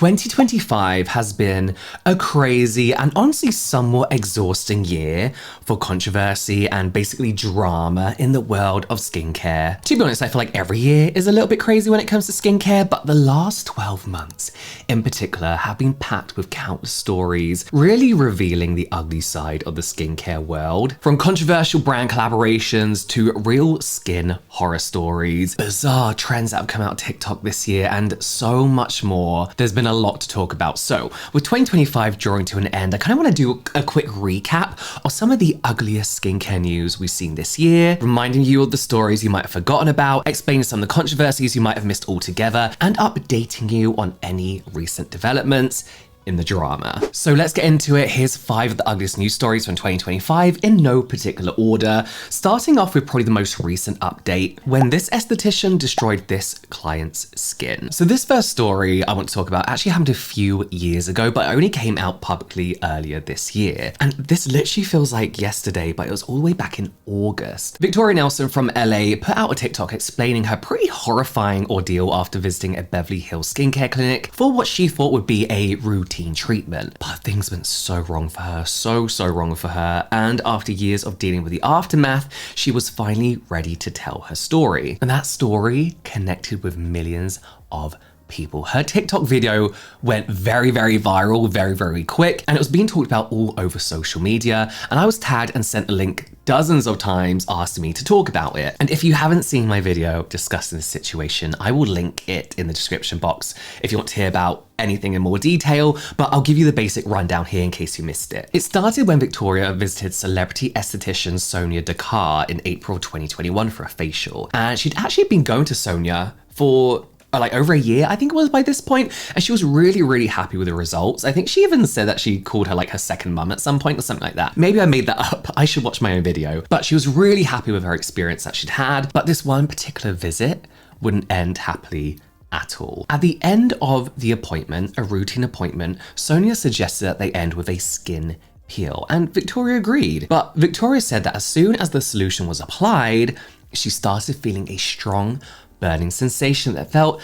2025 has been a crazy and honestly somewhat exhausting year for controversy and basically drama in the world of skincare. To be honest, I feel like every year is a little bit crazy when it comes to skincare, but the last 12 months in particular have been packed with countless stories, really revealing the ugly side of the skincare world. From controversial brand collaborations to real skin horror stories, bizarre trends that have come out of TikTok this year, and so much more. There's been a lot to talk about. So with 2025 drawing to an end, I kind of want to do a quick recap of some of the ugliest skincare news we've seen this year, reminding you of the stories you might have forgotten about, explaining some of the controversies you might have missed altogether, and updating you on any recent developments in the drama. So let's get into it. Here's 5 of the ugliest news stories from 2025 in no particular order, starting off with probably the most recent update, when this esthetician destroyed this client's skin. So this first story I want to talk about actually happened a few years ago, but it only came out publicly earlier this year. And this literally feels like yesterday, but it was all the way back in August. Victoria Nelson from LA put out a TikTok explaining her pretty horrifying ordeal after visiting a Beverly Hills skincare clinic for what she thought would be a routine treatment. But things went so wrong for her, so wrong for her. And after years of dealing with the aftermath, she was finally ready to tell her story. And that story connected with millions of people. Her TikTok video went very viral, very quick, and it was being talked about all over social media. And I was tagged and sent a link dozens of times asking me to talk about it. And if you haven't seen my video discussing this situation, I will link it in the description box if you want to hear about anything in more detail, but I'll give you the basic rundown here in case you missed it. It started when Victoria visited celebrity esthetician Sonia Dakar in April 2021 for a facial. And she'd actually been going to Sonia for like over a year, I think it was by this point, and she was really happy with the results. I think she even said that she called her like her second mum at some point or something like that. Maybe I made that up. I should watch my own video. But she was really happy with her experience that she'd had, but this one particular visit wouldn't end happily at all. At the end of the appointment, a routine appointment, Sonia suggested that they end with a skin peel, and Victoria agreed. But Victoria said that as soon as the solution was applied, she started feeling a strong burning sensation that felt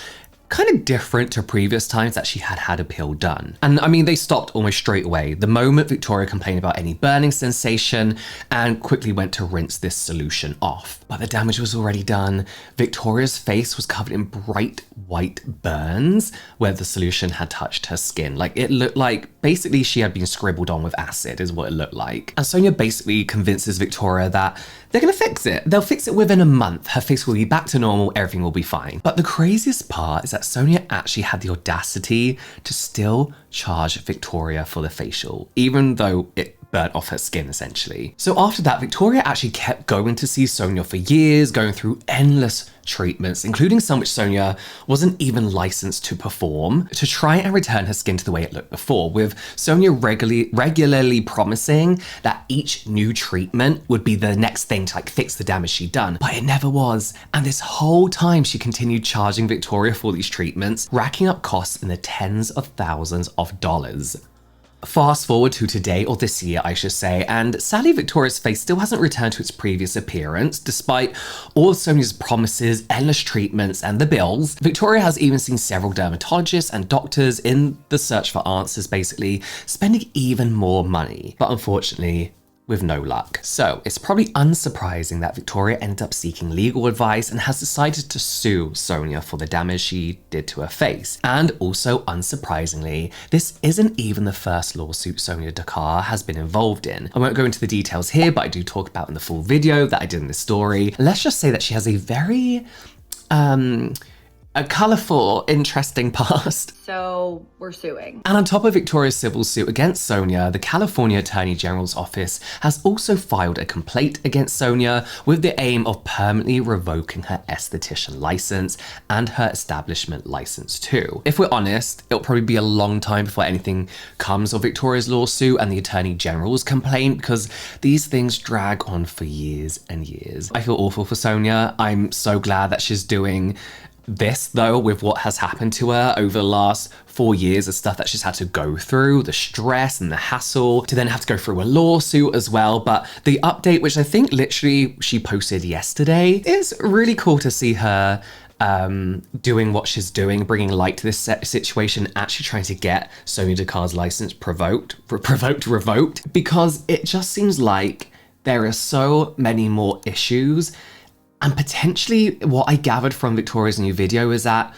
kind of different to previous times that she had had a peel done. And I mean, they stopped almost straight away the moment Victoria complained about any burning sensation and quickly went to rinse this solution off. But the damage was already done. Victoria's face was covered in bright white burns where the solution had touched her skin. Like, it looked like basically she had been scribbled on with acid is what it looked like. And Sonia basically convinces Victoria that they're gonna fix it. They'll fix it within a month. Her face will be back to normal, everything will be fine. But the craziest part is that Sonia actually had the audacity to still charge Victoria for the facial, even though it burnt off her skin essentially. So after that, Victoria actually kept going to see Sonia for years, going through endless treatments, including some which Sonia wasn't even licensed to perform, to try and return her skin to the way it looked before, with Sonia regularly promising that each new treatment would be the next thing to like fix the damage she'd done. But it never was. And this whole time she continued charging Victoria for these treatments, racking up costs in the tens of thousands of dollars. Fast forward to today, or this year I should say, and sadly Victoria's face still hasn't returned to its previous appearance despite all of Sonia's promises, endless treatments and the bills. Victoria has even seen several dermatologists and doctors in the search for answers, basically spending even more money, but unfortunately with no luck. So it's probably unsurprising that Victoria ended up seeking legal advice and has decided to sue Sonia for the damage she did to her face. And also unsurprisingly, this isn't even the first lawsuit Sonia Dakar has been involved in. I won't go into the details here, but I do talk about in the full video that I did in this story. Let's just say that she has a very, a colourful, interesting past. So we're suing. And on top of Victoria's civil suit against Sonia, the California Attorney General's office has also filed a complaint against Sonia with the aim of permanently revoking her esthetician license and her establishment license too. If we're honest, it'll probably be a long time before anything comes of Victoria's lawsuit and the Attorney General's complaint, because these things drag on for years and years. I feel awful for Sonia. I'm so glad that she's doing this though, with what has happened to her over the last 4 years, the stuff that she's had to go through, the stress and the hassle, to then have to go through a lawsuit as well. But the update, which I think literally she posted yesterday, is really cool to see her doing what she's doing, bringing light to this situation, actually trying to get Sonia Dakar's license revoked, because it just seems like there are so many more issues. And potentially what I gathered from Victoria's new video is that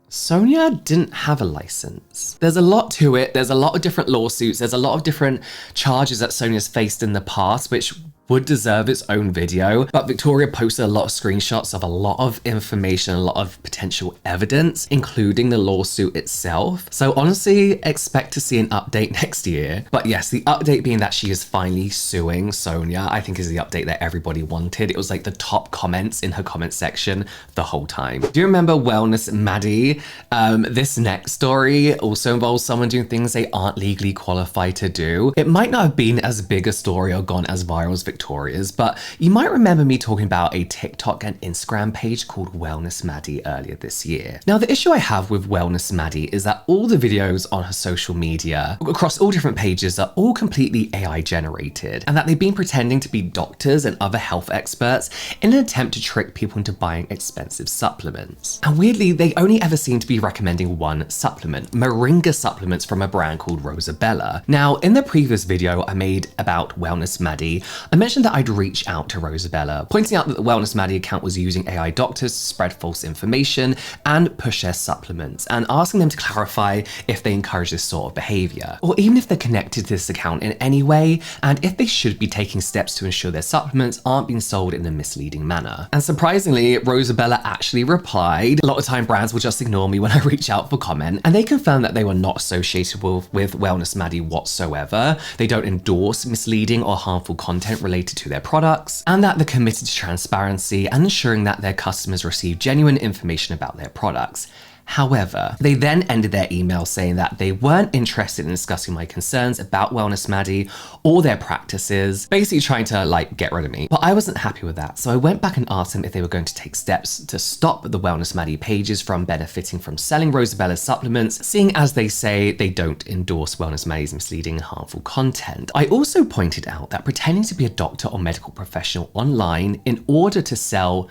Sonia didn't have a license. There's a lot to it. There's a lot of different lawsuits. There's a lot of different charges that Sonia's faced in the past, which would deserve its own video. But Victoria posted a lot of screenshots of a lot of information, a lot of potential evidence, including the lawsuit itself. So honestly, expect to see an update next year. But yes, the update being that she is finally suing Sonia, I think is the update that everybody wanted. It was like the top comments in her comment section the whole time. Do you remember Wellness Maddie? This next story also involves someone doing things they aren't legally qualified to do. It might not have been as big a story or gone as viral as Victoria's, but you might remember me talking about a TikTok and Instagram page called Wellness Maddie earlier this year. Now, the issue I have with Wellness Maddie is that all the videos on her social media across all different pages are all completely AI generated, and that they've been pretending to be doctors and other health experts in an attempt to trick people into buying expensive supplements. And weirdly, they only ever seem to be recommending one supplement, Moringa supplements from a brand called Rosabella. Now, in the previous video I made about Wellness Maddie, I mentioned that I'd reach out to Rosabella, pointing out that the Wellness Maddie account was using AI doctors to spread false information and push their supplements, and asking them to clarify if they encourage this sort of behavior, or even if they're connected to this account in any way, and if they should be taking steps to ensure their supplements aren't being sold in a misleading manner. And surprisingly, Rosabella actually replied. A lot of time brands will just ignore me when I reach out for comment, and they confirmed that they were not associated with Wellness Maddie whatsoever. They don't endorse misleading or harmful content related to their products, and that they're committed to transparency and ensuring that their customers receive genuine information about their products. However, they then ended their email saying that they weren't interested in discussing my concerns about Wellness Maddie or their practices, basically trying to get rid of me. But I wasn't happy with that, so I went back and asked them if they were going to take steps to stop the Wellness Maddie pages from benefiting from selling Rosabella's supplements, seeing as they say they don't endorse Wellness Maddie's misleading and harmful content. I also pointed out that pretending to be a doctor or medical professional online in order to sell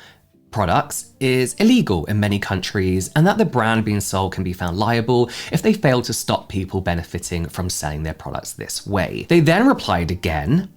products is illegal in many countries, and that the brand being sold can be found liable if they fail to stop people benefiting from selling their products this way. They then replied again,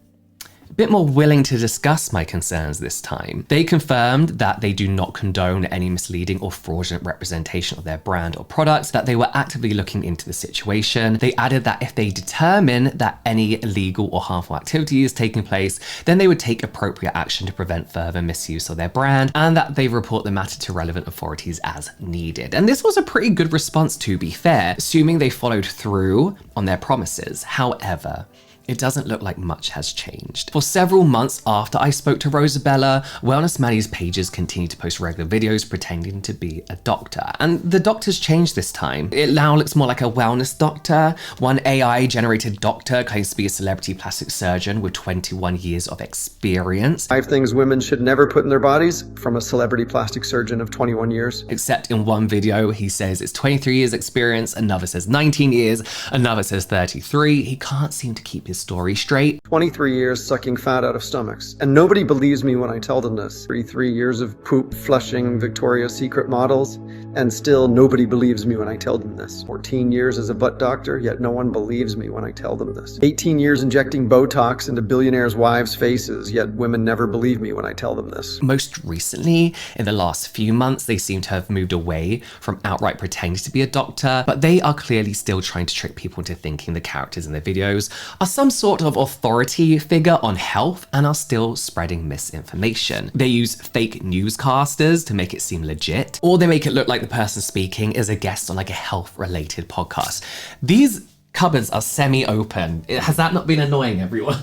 a bit more willing to discuss my concerns this time. They confirmed that they do not condone any misleading or fraudulent representation of their brand or products, that they were actively looking into the situation. They added that if they determine that any illegal or harmful activity is taking place, then they would take appropriate action to prevent further misuse of their brand, and that they report the matter to relevant authorities as needed. And this was a pretty good response, to be fair, assuming they followed through on their promises. However, it doesn't look like much has changed. For several months after I spoke to Rosabella, Wellness Maddie's pages continued to post regular videos pretending to be a doctor. And the doctor's changed this time. It now looks more like a wellness doctor. One AI-generated doctor claims to be a celebrity plastic surgeon with 21 years of experience. 5 things women should never put in their bodies, from a celebrity plastic surgeon of 21 years. Except in one video, he says it's 23 years experience, another says 19 years, another says 33. He can't seem to keep his story straight. 23 years sucking fat out of stomachs. And nobody believes me when I tell them this. 33 years of poop flushing Victoria's Secret models, and still nobody believes me when I tell them this. 14 years as a butt doctor, yet no one believes me when I tell them this. 18 years injecting Botox into billionaires' wives' faces, yet women never believe me when I tell them this. Most recently, in the last few months, they seem to have moved away from outright pretending to be a doctor, but they are clearly still trying to trick people into thinking the characters in their videos are some sort of authority figure on health and are still spreading misinformation. They use fake newscasters to make it seem legit, or they make it look like the person speaking is a guest on a health-related podcast. These cupboards are semi-open. Has that not been annoying, everyone?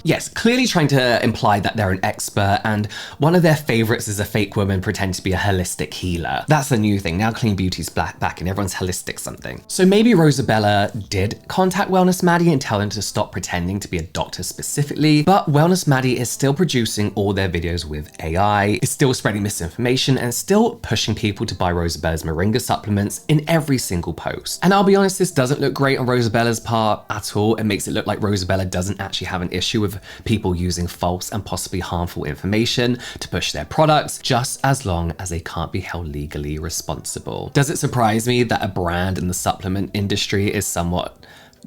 Yes, clearly trying to imply that they're an expert, and one of their favorites is a fake woman pretending to be a holistic healer. That's the new thing. Now clean beauty's back and everyone's holistic something. So maybe Rosabella did contact Wellness Maddie and tell them to stop pretending to be a doctor specifically, but Wellness Maddie is still producing all their videos with AI, is still spreading misinformation, and still pushing people to buy Rosabella's Moringa supplements in every single post. And I'll be honest, this doesn't look great on Rosabella's part at all. It makes it look like Rosabella doesn't actually have an issue with of people using false and possibly harmful information to push their products, just as long as they can't be held legally responsible. Does it surprise me that a brand in the supplement industry is somewhat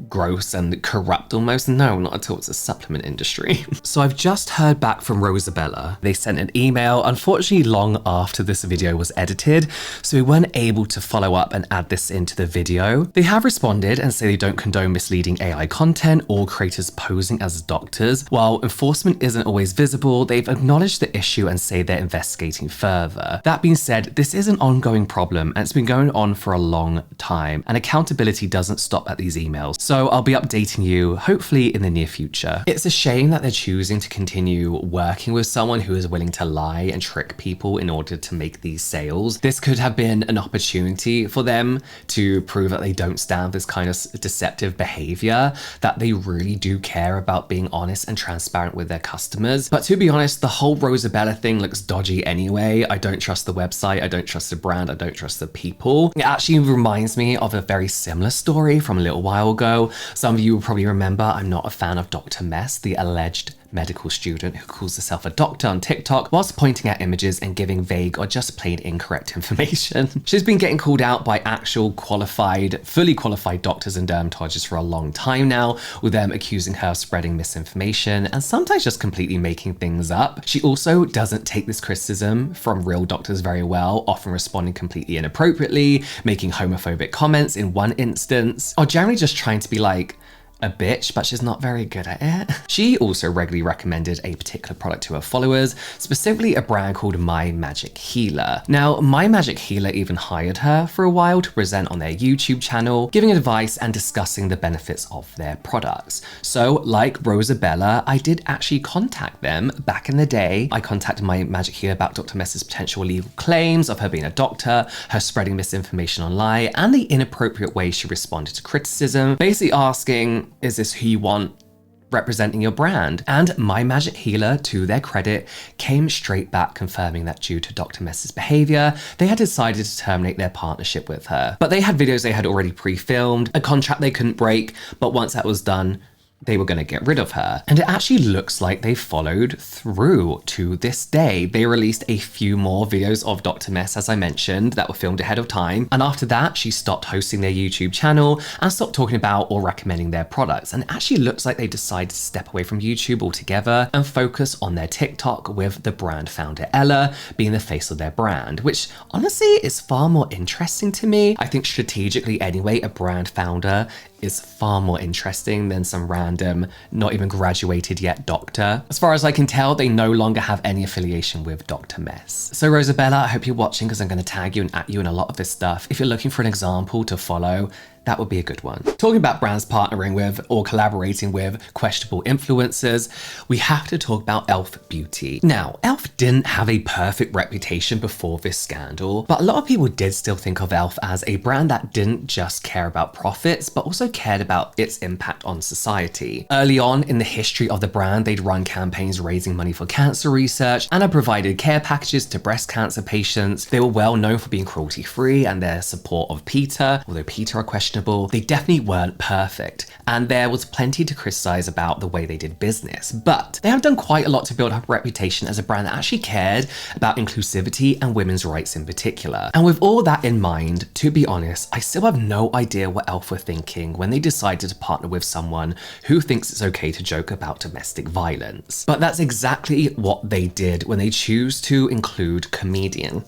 gross and corrupt almost? No, not at all. It's a supplement industry. So I've just heard back from Rosabella. They sent an email, unfortunately long after this video was edited, so we weren't able to follow up and add this into the video. They have responded and say they don't condone misleading AI content or creators posing as doctors. While enforcement isn't always visible, they've acknowledged the issue and say they're investigating further. That being said, this is an ongoing problem and it's been going on for a long time, and accountability doesn't stop at these emails. So I'll be updating you hopefully in the near future. It's a shame that they're choosing to continue working with someone who is willing to lie and trick people in order to make these sales. This could have been an opportunity for them to prove that they don't stand this kind of deceptive behavior, that they really do care about being honest and transparent with their customers. But to be honest, the whole Rosabella thing looks dodgy anyway. I don't trust the website, I don't trust the brand, I don't trust the people. It actually reminds me of a very similar story from a little while ago. Some of you will probably remember I'm not a fan of Dr. Mehss, the alleged medical student who calls herself a doctor on TikTok whilst pointing at images and giving vague or just plain incorrect information. She's been getting called out by actual fully qualified doctors and dermatologists for a long time now, with them accusing her of spreading misinformation and sometimes just completely making things up. She also doesn't take this criticism from real doctors very well, often responding completely inappropriately, making homophobic comments in one instance, or generally just trying to be like a bitch, but she's not very good at it. She also regularly recommended a particular product to her followers, specifically a brand called My Magic Healer. Now, My Magic Healer even hired her for a while to present on their YouTube channel, giving advice and discussing the benefits of their products. So, like Rosabella, I did actually contact them back in the day. I contacted My Magic Healer about Dr. Mess's potential legal claims of her being a doctor, her spreading misinformation online, and the inappropriate way she responded to criticism, basically asking, is this who you want representing your brand? And My Magic Healer, to their credit, came straight back confirming that due to Dr. Mess's behavior, they had decided to terminate their partnership with her. But they had videos they had already pre-filmed, a contract they couldn't break, but once that was done, they were going to get rid of her. And it actually looks like they followed through to this day. They released a few more videos of Dr. Mehss, as I mentioned, that were filmed ahead of time. And after that, she stopped hosting their YouTube channel and stopped talking about or recommending their products. And it actually looks like they decided to step away from YouTube altogether and focus on their TikTok, with the brand founder Ella being the face of their brand, which honestly is far more interesting to me. I think strategically anyway, a brand founder is far more interesting than some random, not even graduated yet doctor. As far as I can tell, they no longer have any affiliation with Dr. Mehss. So Rosabella, I hope you're watching, because I'm going to tag you and at you in a lot of this stuff. If you're looking for an example to follow, that would be a good one. Talking about brands partnering with or collaborating with questionable influencers, we have to talk about e.l.f. Beauty. Now, e.l.f. didn't have a perfect reputation before this scandal, but a lot of people did still think of e.l.f. as a brand that didn't just care about profits, but also cared about its impact on society. Early on in the history of the brand, they'd run campaigns raising money for cancer research and had provided care packages to breast cancer patients. They were well known for being cruelty-free and their support of PETA, although PETA are questionable. They definitely weren't perfect, and there was plenty to criticize about the way they did business, but they have done quite a lot to build up a reputation as a brand that actually cared about inclusivity and women's rights in particular. And with all that in mind, to be honest, I still have no idea what e.l.f. were thinking when they decided to partner with someone who thinks it's okay to joke about domestic violence. But that's exactly what they did when they choose to include comedian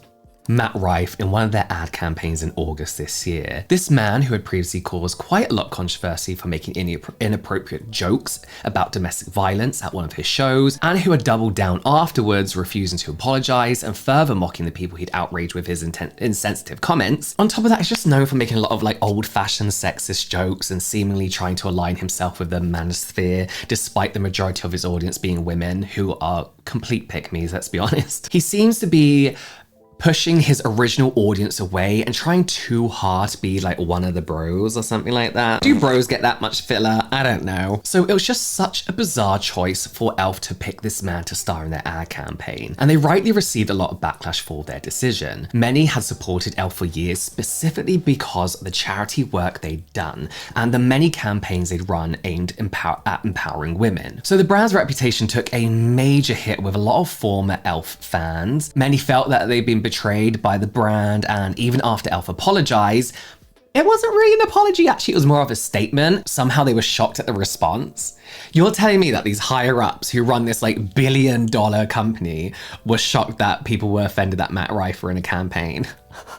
Matt Rife in one of their ad campaigns in August this year. This man, who had previously caused quite a lot of controversy for making inappropriate jokes about domestic violence at one of his shows, and who had doubled down afterwards, refusing to apologize and further mocking the people he'd outraged with his insensitive comments. On top of that, he's just known for making a lot of old-fashioned sexist jokes and seemingly trying to align himself with the manosphere, despite the majority of his audience being women who are complete pick-me's, let's be honest. He seems to be pushing his original audience away and trying too hard to be like one of the bros or something like that. Do bros get that much filler? I don't know. So it was just such a bizarre choice for e.l.f. to pick this man to star in their ad campaign, and they rightly received a lot of backlash for their decision. Many had supported e.l.f. for years, specifically because of the charity work they'd done and the many campaigns they'd run aimed at empowering women. So the brand's reputation took a major hit with a lot of former e.l.f. fans. Many felt that they'd been betrayed by the brand, and even after e.l.f. apologized, it wasn't really an apology, actually, it was more of a statement. Somehow they were shocked at the response. You're telling me that these higher ups who run this like billion-dollar company were shocked that people were offended that Matt Rife were in a campaign?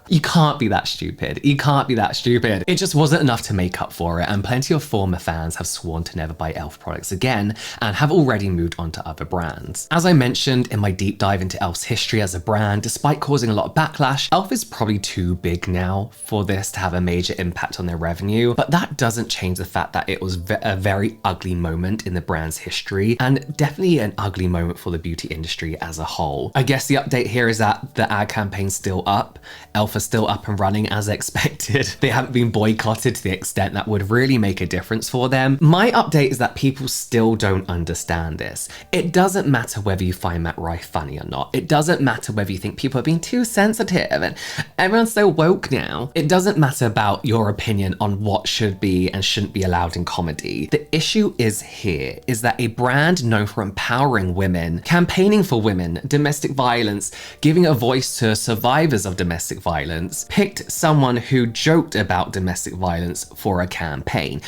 You can't be that stupid. You can't be that stupid. It just wasn't enough to make up for it, and plenty of former fans have sworn to never buy e.l.f. products again and have already moved on to other brands. As I mentioned in my deep dive into e.l.f.'s history as a brand, despite causing a lot of backlash, e.l.f. is probably too big now for this to have a major impact on their revenue, but that doesn't change the fact that it was a very ugly moment in the brand's history, and definitely an ugly moment for the beauty industry as a whole. I guess the update here is that the ad campaign's still up. e.l.f. are still up and running as expected. They haven't been boycotted to the extent that would really make a difference for them. My update is that people still don't understand this. It doesn't matter whether you find Matt Rife funny or not. It doesn't matter whether you think people are being too sensitive and everyone's so woke now. It doesn't matter about your opinion on what should be and shouldn't be allowed in comedy. The issue is here, is that a brand known for empowering women, campaigning for women, domestic violence, giving a voice to survivors of domestic violence, picked someone who joked about domestic violence for a campaign.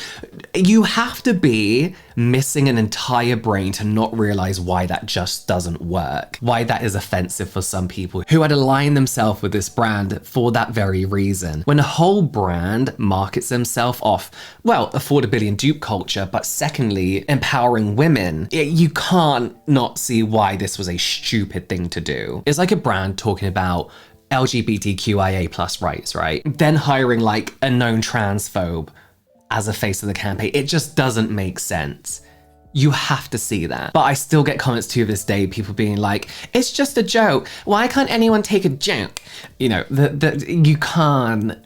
You have to be missing an entire brain to not realize why that just doesn't work, why that is offensive for some people who had aligned themselves with this brand for that very reason. When a whole brand markets themselves off, well, affordability and dupe culture, but secondly, empowering women, you can't not see why this was a stupid thing to do. It's like a brand talking about LGBTQIA plus rights, right? Then hiring like a known transphobe as a face of the campaign. It just doesn't make sense. You have to see that. But I still get comments to this day, people being like, it's just a joke. Why can't anyone take a joke? You know, you can't.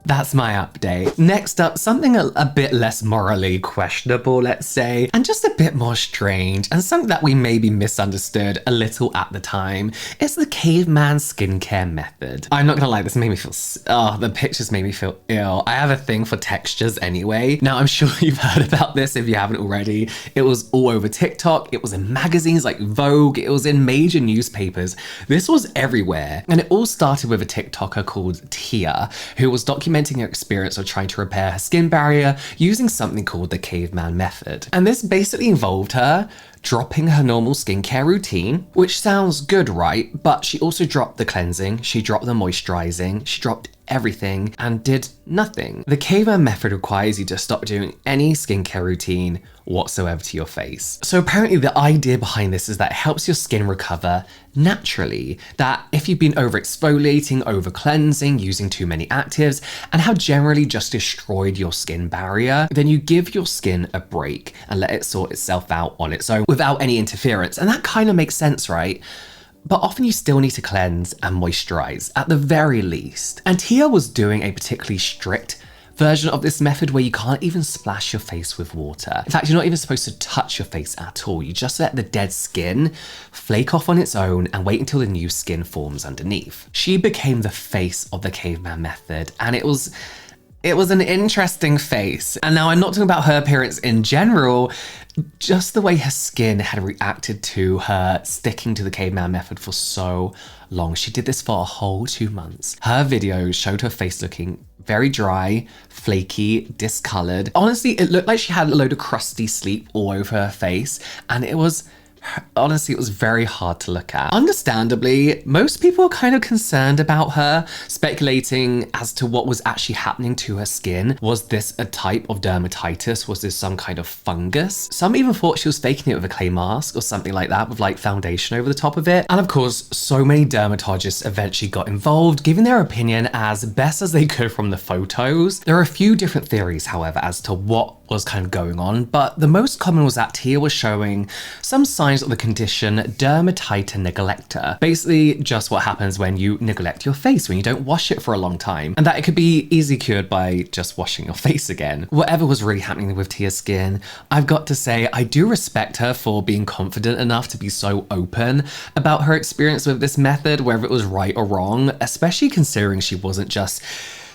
That's my update. Next up, something a bit less morally questionable, let's say, and just a bit more strange, and something that we maybe misunderstood a little at the time. It's the caveman skincare method. I'm not gonna lie, this made me feel, the pictures made me feel ill. I have a thing for textures anyway. Now, I'm sure you've heard about this if you haven't already. It was all over TikTok, it was in magazines like Vogue, it was in major newspapers. This was everywhere. And it all started with a TikToker called Tia, who was documenting her experience of trying to repair her skin barrier using something called the caveman method. And this basically involved her dropping her normal skincare routine, which sounds good, right? But she also dropped the cleansing, she dropped the moisturizing, she dropped everything and did nothing. The caveman method requires you to stop doing any skincare routine whatsoever to your face. So apparently the idea behind this is that it helps your skin recover naturally, that if you've been over exfoliating, over cleansing, using too many actives, and have generally just destroyed your skin barrier, then you give your skin a break and let it sort itself out on its own without any interference. And that kind of makes sense, right? But often you still need to cleanse and moisturize at the very least. And Tia was doing a particularly strict version of this method where you can't even splash your face with water. In fact, you're not even supposed to touch your face at all. You just let the dead skin flake off on its own and wait until the new skin forms underneath. She became the face of the caveman method, and it was an interesting face. And now I'm not talking about her appearance in general, just the way her skin had reacted to her sticking to the caveman method for so long. She did this for a whole 2 months. Her videos showed her face looking very dry, flaky, discolored. Honestly, it looked like she had a load of crusty sleep all over her face, and it was very hard to look at. Understandably, most people were kind of concerned about her, speculating as to what was actually happening to her skin. Was this a type of dermatitis? Was this some kind of fungus? Some even thought she was faking it with a clay mask or something like that with like foundation over the top of it. And of course, so many dermatologists eventually got involved, giving their opinion as best as they could from the photos. There are a few different theories, however, as to what was kind of going on, but the most common was that Tia was showing some signs of the condition dermatitis neglecta. Basically, just what happens when you neglect your face, when you don't wash it for a long time, and that it could be easily cured by just washing your face again. Whatever was really happening with Tia's skin, I've got to say, I do respect her for being confident enough to be so open about her experience with this method, whether it was right or wrong, especially considering she wasn't just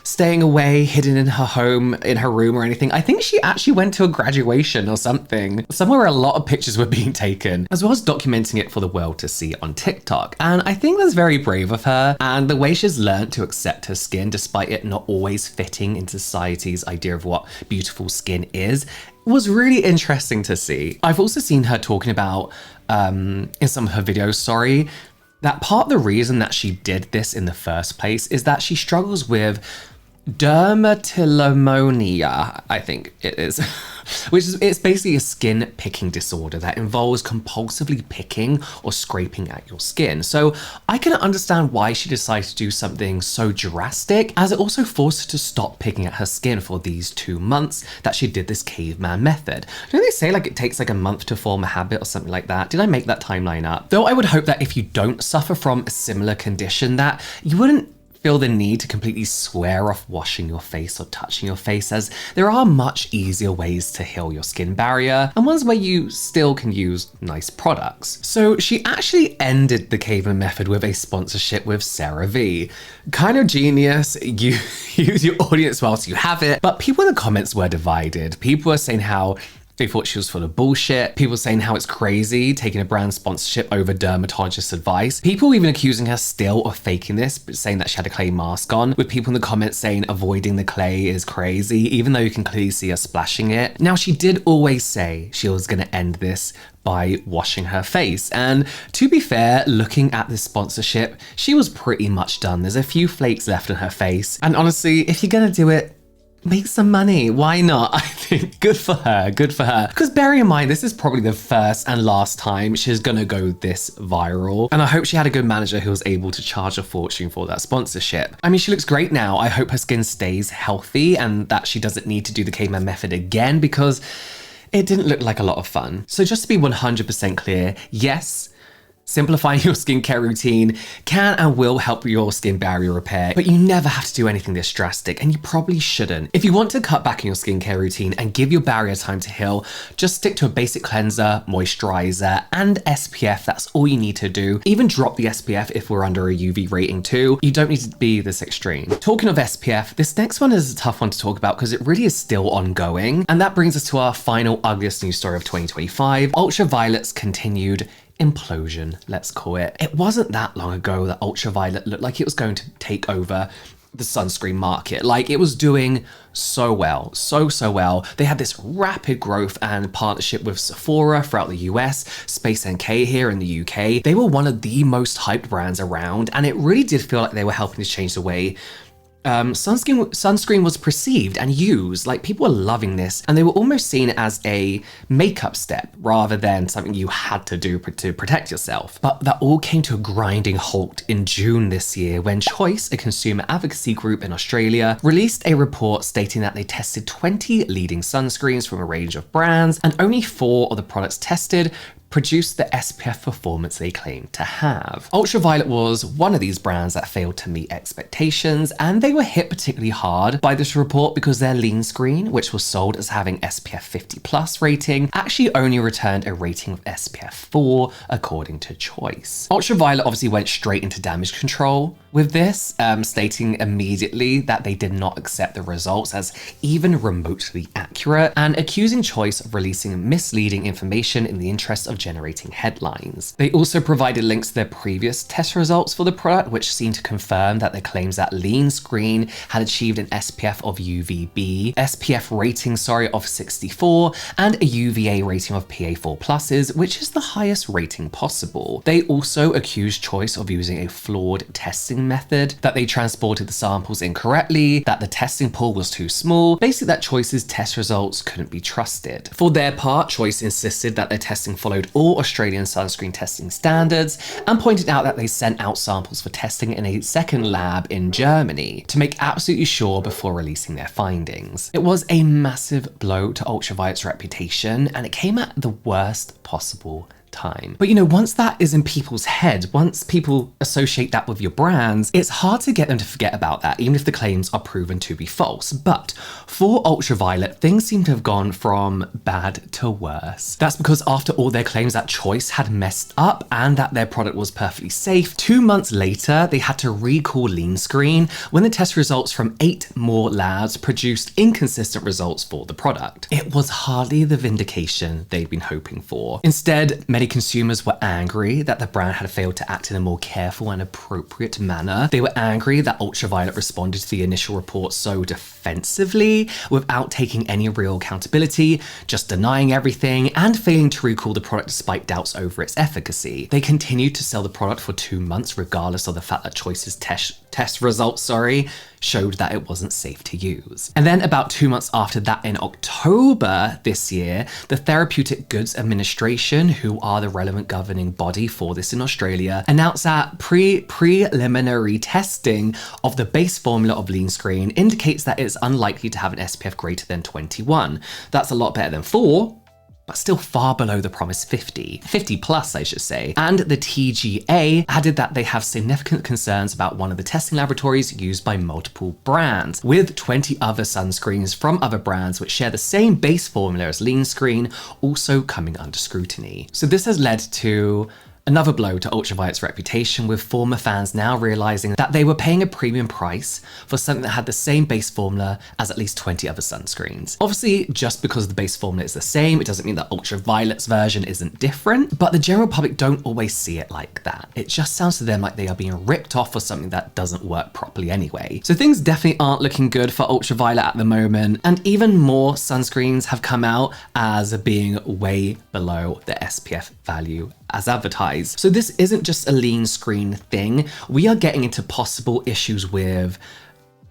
staying away, hidden in her home, in her room or anything. I think she actually went to a graduation or something, somewhere where a lot of pictures were being taken, as well as documenting it for the world to see on TikTok. And I think that's very brave of her, and the way she's learned to accept her skin despite it not always fitting into society's idea of what beautiful skin is was really interesting to see. I've also seen her talking about, in some of her videos, that part of the reason that she did this in the first place is that she struggles with dermatillomania, I think it is, it's basically a skin picking disorder that involves compulsively picking or scraping at your skin. So I can understand why she decided to do something so drastic, as it also forced her to stop picking at her skin for these 2 months that she did this caveman method. Don't they say like it takes like a month to form a habit or something like that? Did I make that timeline up? Though I would hope that if you don't suffer from a similar condition, that you wouldn't feel the need to completely swear off washing your face or touching your face, as there are much easier ways to heal your skin barrier and ones where you still can use nice products. So she actually ended the caveman method with a sponsorship with CeraVe. Kind of genius. You use your audience whilst you have it, but people in the comments were divided. People were saying how they thought she was full of bullshit. People saying how it's crazy taking a brand sponsorship over dermatologist advice. People even accusing her still of faking this, but saying that she had a clay mask on, with people in the comments saying avoiding the clay is crazy, even though you can clearly see her splashing it. Now, she did always say she was going to end this by washing her face. And to be fair, looking at this sponsorship, she was pretty much done. There's a few flakes left on her face. And honestly, if you're going to do it, make some money. Why not? I think good for her, good for her. Because bearing in mind, this is probably the first and last time she's gonna go this viral. And I hope she had a good manager who was able to charge a fortune for that sponsorship. I mean, she looks great now. I hope her skin stays healthy and that she doesn't need to do the caveman method again, because it didn't look like a lot of fun. So just to be 100% clear, yes, simplifying your skincare routine can and will help your skin barrier repair, but you never have to do anything this drastic, and you probably shouldn't. If you want to cut back on your skincare routine and give your barrier time to heal, just stick to a basic cleanser, moisturizer, and SPF. That's all you need to do. Even drop the SPF if we're under a UV rating too. You don't need to be this extreme. Talking of SPF, this next one is a tough one to talk about because it really is still ongoing. And that brings us to our final ugliest news story of 2025, ultraviolet's continued implosion, let's call it. It wasn't that long ago that ultraviolet looked like it was going to take over the sunscreen market. Like, it was doing so well, so well. They had this rapid growth and partnership with Sephora throughout the US, Space NK here in the UK. They were one of the most hyped brands around, and it really did feel like they were helping to change the way sunscreen was perceived and used. Like, people were loving this, and they were almost seen as a makeup step rather than something you had to do to protect yourself. But that all came to a grinding halt in June this year when Choice, a consumer advocacy group in Australia, released a report stating that they tested 20 leading sunscreens from a range of brands, and only 4 of the products tested produced the SPF performance they claimed to have. Ultraviolet was one of these brands that failed to meet expectations, and they were hit particularly hard by this report because their lean screen, which was sold as having SPF 50+ rating, actually only returned a rating of SPF 4 according to Choice. Ultraviolet obviously went straight into damage control with this, stating immediately that they did not accept the results as even remotely accurate, and accusing Choice of releasing misleading information in the interest of generating headlines. They also provided links to their previous test results for the product, which seemed to confirm that their claims that lean screen had achieved an SPF of SPF rating, of 64, and a UVA rating of PA4+, which is the highest rating possible. They also accused Choice of using a flawed testing testing method, that they transported the samples incorrectly, that the testing pool was too small, basically that Choice's test results couldn't be trusted. For their part, Choice insisted that their testing followed all Australian sunscreen testing standards and pointed out that they sent out samples for testing in a second lab in Germany to make absolutely sure before releasing their findings. It was a massive blow to Ultraviolet's reputation, and it came at the worst possible time. But once that is in people's head, once people associate that with your brands, it's hard to get them to forget about that, even if the claims are proven to be false. But for Ultraviolet, things seem to have gone from bad to worse. That's because after all their claims that Choice had messed up and that their product was perfectly safe, 2 months later, they had to recall Sunscreen when the test results from 8 more labs produced inconsistent results for the product. It was hardly the vindication they'd been hoping for. Instead, many consumers were angry that the brand had failed to act in a more careful and appropriate manner. They were angry that Ultraviolet responded to the initial report so defensively without taking any real accountability, just denying everything and failing to recall the product despite doubts over its efficacy. They continued to sell the product for 2 months regardless of the fact that Choice's test results showed that it wasn't safe to use. And then about 2 months after that, in October this year, the Therapeutic Goods Administration, who are the relevant governing body for this in Australia, announced that preliminary testing of the base formula of Sunscreen indicates that it's unlikely to have an SPF greater than 21. That's a lot better than 4, but still far below the promised 50 plus, I should say. And the TGA added that they have significant concerns about one of the testing laboratories used by multiple brands, with 20 other sunscreens from other brands which share the same base formula as Sunscreen also coming under scrutiny. So this has led to another blow to Ultraviolet's reputation, with former fans now realizing that they were paying a premium price for something that had the same base formula as at least 20 other sunscreens. Obviously, just because the base formula is the same, it doesn't mean that Ultraviolet's version isn't different, but the general public don't always see it like that. It just sounds to them like they are being ripped off for something that doesn't work properly anyway. So things definitely aren't looking good for Ultraviolet at the moment, and even more sunscreens have come out as being way below the SPF value as advertised. So this isn't just a Sunscreen thing. We are getting into possible issues with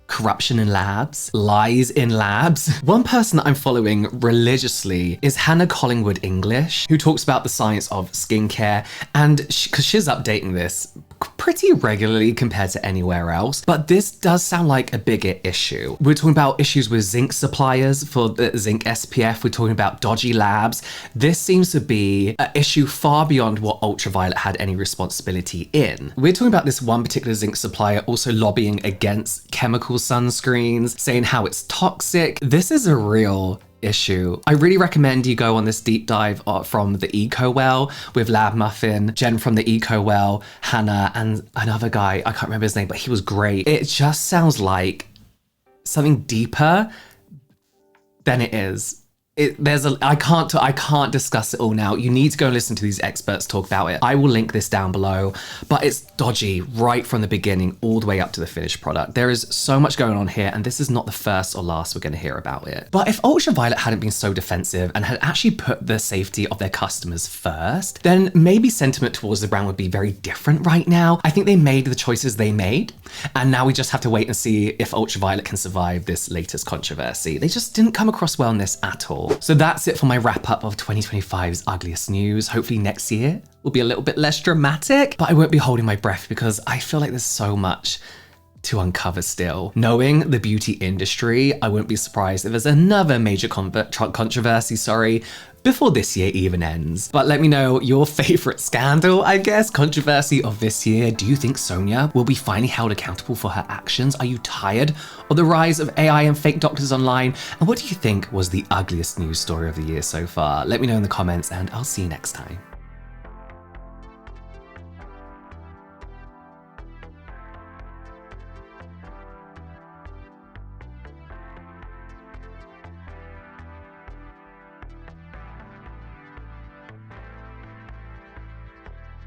corruption in labs, lies in labs. One person that I'm following religiously is Hannah Collingwood English, who talks about the science of skincare, and because she's updating this pretty regularly compared to anywhere else, but this does sound like a bigger issue. We're talking about issues with zinc suppliers for the zinc SPF. We're talking about dodgy labs. This seems to be an issue far beyond what Ultraviolet had any responsibility in. We're talking about this one particular zinc supplier also lobbying against chemical sunscreens, saying how it's toxic. This is a real issue. I really recommend you go on this deep dive from the Eco Well with Lab Muffin, Jen from the Eco Well, Hannah, and another guy, I can't remember his name, but he was great. It just sounds like something deeper than it is. I can't discuss it all now. You need to go and listen to these experts talk about it. I will link this down below, but it's dodgy right from the beginning all the way up to the finished product. There is so much going on here, and this is not the first or last we're going to hear about it. But if Ultraviolet hadn't been so defensive and had actually put the safety of their customers first, then maybe sentiment towards the brand would be very different right now. I think they made the choices they made, and now we just have to wait and see if Ultraviolet can survive this latest controversy. They just didn't come across well in this at all. So that's it for my wrap up of 2025's ugliest news. Hopefully next year will be a little bit less dramatic, but I won't be holding my breath because I feel like there's so much to uncover still. Knowing the beauty industry, I wouldn't be surprised if there's another major controversy, before this year even ends. But let me know your favorite scandal, I guess, controversy of this year. Do you think Sonia will be finally held accountable for her actions? Are you tired of the rise of AI and fake doctors online? And what do you think was the ugliest news story of the year so far? Let me know in the comments, and I'll see you next time.